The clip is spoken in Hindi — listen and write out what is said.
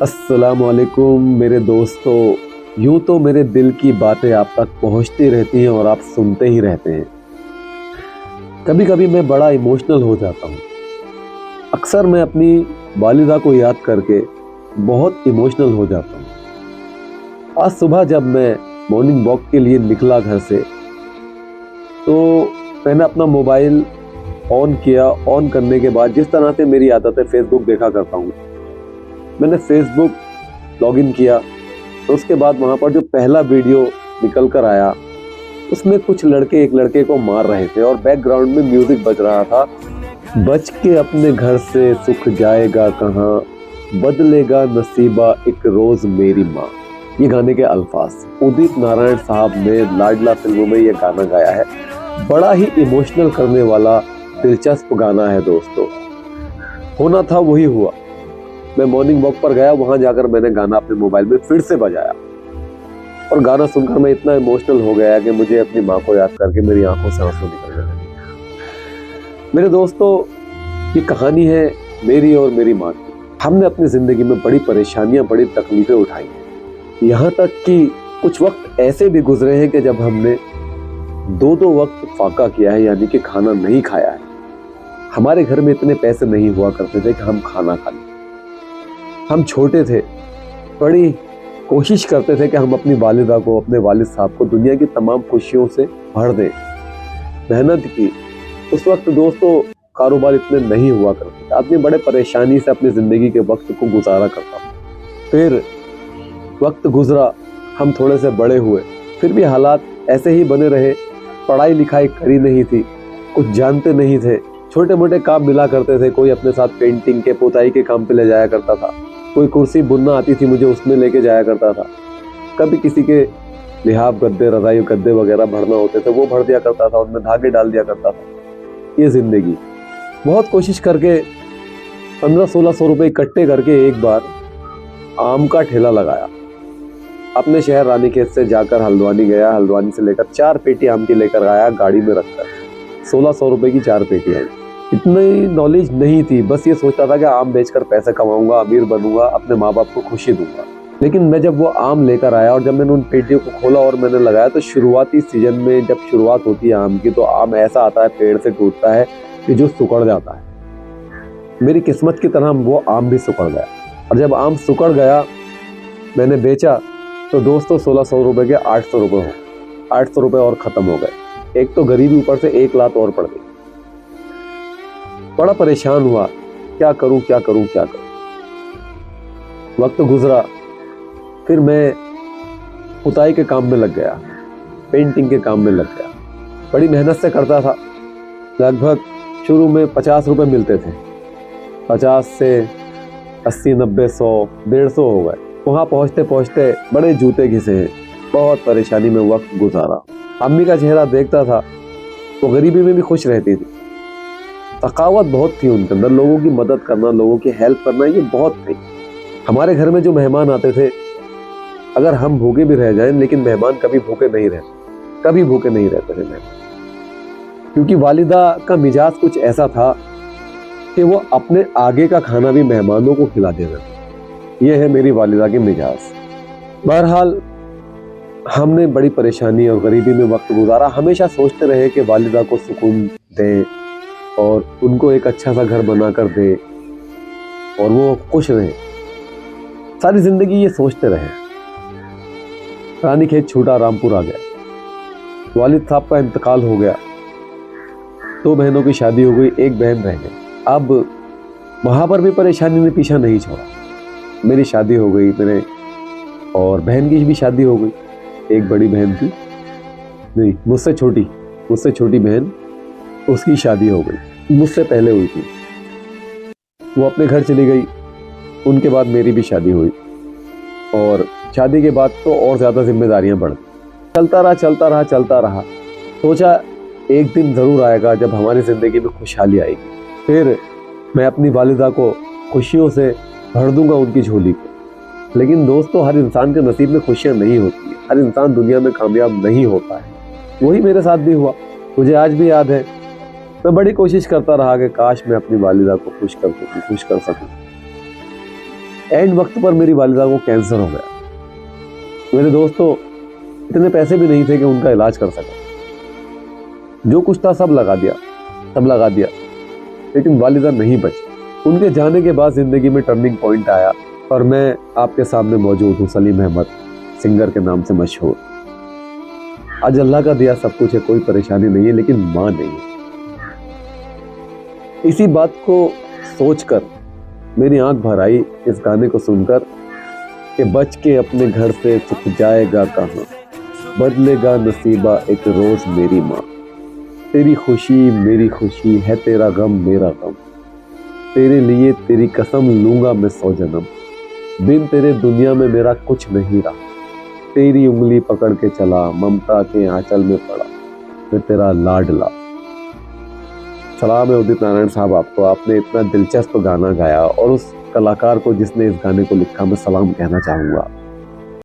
अस्सलाम वालेकुम मेरे दोस्तों। यूं तो मेरे दिल की बातें आप तक पहुंचती रहती हैं और आप सुनते ही रहते हैं। कभी कभी मैं बड़ा इमोशनल हो जाता हूं। अक्सर मैं अपनी वालिदा को याद करके बहुत इमोशनल हो जाता हूं। आज सुबह जब मैं मॉर्निंग वॉक के लिए निकला घर से, तो मैंने अपना मोबाइल ऑन किया। ऑन करने के बाद जिस तरह से मेरी आदत है फेसबुक देखा करता हूँ, मैंने फेसबुक लॉगिन किया। तो उसके बाद वहाँ पर जो पहला वीडियो निकल कर आया, उसमें कुछ लड़के एक लड़के को मार रहे थे और बैकग्राउंड में म्यूजिक बज रहा था। बच के अपने घर से सुख जाएगा कहाँ, बदलेगा नसीबा एक रोज मेरी माँ। ये गाने के अल्फाज उदित नारायण साहब ने लाडला फिल्मों में ये गाना गाया है। बड़ा ही इमोशनल करने वाला दिलचस्प गाना है दोस्तों। होना था वही हुआ। मैं मॉर्निंग वॉक पर गया, वहां जाकर मैंने गाना अपने मोबाइल में फिर से बजाया और गाना सुनकर मैं इतना इमोशनल हो गया कि मुझे अपनी माँ को याद करके मेरी आंखों से आंसू निकलने लगे। मेरे दोस्तों, ये कहानी है मेरी और मेरी माँ की। हमने अपनी जिंदगी में बड़ी परेशानियां, बड़ी तकलीफें उठाई हैं। यहाँ तक कि कुछ वक्त ऐसे भी गुजरे हैं कि जब हमने दो वक्त फाका किया है, यानी कि खाना नहीं खाया है। हमारे घर में इतने पैसे नहीं हुआ करते थे कि हम खाना खा लें। हम छोटे थे, बड़ी कोशिश करते थे कि हम अपनी वालिदा को, अपने वालिद साहब को दुनिया की तमाम खुशियों से भर दें। मेहनत की। उस वक्त दोस्तों कारोबार इतने नहीं हुआ करते थे। आदमी बड़े परेशानी से अपनी जिंदगी के वक्त को गुजारा करता था। फिर वक्त गुजरा, हम थोड़े से बड़े हुए, फिर भी हालात ऐसे ही बने रहे। पढ़ाई लिखाई करी नहीं थी, कुछ जानते नहीं थे। छोटे मोटे काम मिला करते थे। कोई अपने साथ पेंटिंग के, पोताई के काम पे ले जाया करता था। कोई कुर्सी बुनना आती थी मुझे, उसमें लेके जाया करता था। कभी किसी के लिहाफ गद्दे, रजाई गद्दे वगैरह भरना होते थे, वो भर दिया करता था, उनमें धागे डाल दिया करता था। ये जिंदगी। बहुत कोशिश करके 1500-1600 रुपए इकट्ठे करके एक बार आम का ठेला लगाया। अपने शहर रानीखेत से जाकर हल्द्वानी गया। हल्द्वानी से लेकर 4 पेटी आम की लेकर आया, गाड़ी में रखकर। 1600 रुपए की 4 पेटी आई। इतनी नॉलेज नहीं थी, बस ये सोचता था कि आम बेचकर पैसे कमाऊंगा, अमीर बनूंगा, अपने माँ बाप को खुशी दूंगा। लेकिन मैं जब वो आम लेकर आया और जब मैंने उन पेटियों को खोला और मैंने लगाया, तो शुरुआती सीजन में जब शुरुआत होती है आम की, तो आम ऐसा आता है, पेड़ से टूटता है कि जो सुकड़ जाता है। मेरी किस्मत की तरह वो आम भी सुकड़ गया। और जब आम सुकड़ गया, मैंने बेचा, तो दोस्तों 1600 रुपए के 800 रुपए हो। 800 रुपए और खत्म हो गए। एक तो गरीबी, ऊपर से एक लात और पड़ गई। बड़ा परेशान हुआ, क्या करूं क्या करूं क्या करूं। वक्त गुजरा, फिर मैं पुताई के काम में लग गया, पेंटिंग के काम में लग गया। बड़ी मेहनत से करता था। लगभग शुरू में 50 रुपए मिलते थे। 50 से 80, 90, 100, 150 हो गए। वहां पहुंचते पहुंचते बड़े जूते घिसे हैं। बहुत परेशानी में वक्त गुजारा। अम्मी का चेहरा देखता था, वो गरीबी में भी खुश रहती थी। तकावत बहुत थी उनके अंदर, लोगों की मदद करना, लोगों की हेल्प करना, ये बहुत थी। हमारे घर में जो मेहमान आते थे, अगर हम भूखे भी रह जाएं, लेकिन मेहमान कभी भूखे नहीं रहते, कभी भूखे नहीं रहते थे मेहमान। क्योंकि वालिदा का मिजाज कुछ ऐसा था कि वो अपने आगे का खाना भी मेहमानों को खिला देना। ये है मेरी वालिदा की मिजाज। बहरहाल हमने बड़ी परेशानी और गरीबी में वक्त गुजारा। हमेशा सोचते रहे कि वालिदा को सुकून दें और उनको एक अच्छा सा घर बना कर दे और वो खुश रहे। सारी जिंदगी ये सोचते रहे। रानीखेत छूटा, रामपुर आ गया। वालिद साहब का इंतकाल हो गया। 2 बहनों की शादी हो गई, एक बहन रह गई। अब वहां पर भी परेशानी ने पीछा नहीं छोड़ा। मेरी शादी हो गई, मेरे और बहन की भी शादी हो गई। एक बड़ी बहन थी, नहीं मुझसे छोटी बहन, उसकी शादी हो गई, मुझसे पहले हुई थी। वो अपने घर चली गई। उनके बाद मेरी भी शादी हुई और शादी के बाद तो और ज़्यादा जिम्मेदारियां बढ़ गई। चलता रहा। सोचा एक दिन ज़रूर आएगा जब हमारी ज़िंदगी में खुशहाली आएगी। फिर मैं अपनी वालिदा को खुशियों से भर दूंगा उनकी झोली को। लेकिन दोस्तों, हर इंसान के नसीब में खुशियाँ नहीं होती है। हर इंसान दुनिया में कामयाब नहीं होता है। वही मेरे साथ भी हुआ। मुझे आज भी याद है, मैं बड़ी कोशिश करता रहा कि काश मैं अपनी वालिदा को खुश कर सकूं। एंड वक्त पर मेरी वालिदा को कैंसर हो गया। मेरे दोस्तों इतने पैसे भी नहीं थे कि उनका इलाज कर सके। जो कुछ था सब लगा दिया, लेकिन वालिदा नहीं बची। उनके जाने के बाद जिंदगी में टर्निंग पॉइंट आया और मैं आपके सामने मौजूद हूँ, सलीम अहमद, सिंगर के नाम से मशहूर। आज अल्लाह का दिया सब कुछ है, कोई परेशानी नहीं है, लेकिन माँ नहीं है। इसी बात को सोचकर मेरी आंख भर आई इस गाने को सुनकर कि बच के अपने घर से चुप जाएगा कहाँ, बदलेगा नसीबा एक रोज मेरी माँ। तेरी खुशी मेरी खुशी है, तेरा गम मेरा गम, तेरे लिए तेरी कसम लूंगा मैं 100 जन्म। बिन तेरे दुनिया में मेरा कुछ नहीं रहा, तेरी उंगली पकड़ के चला, ममता के आंचल में पड़ा मैं तेरा लाडला। सलाम है उदित नारायण साहब आपको, आपने इतना दिलचस्प गाना गाया और उस कलाकार को जिसने इस गाने को लिखा मैं सलाम कहना चाहूँगा।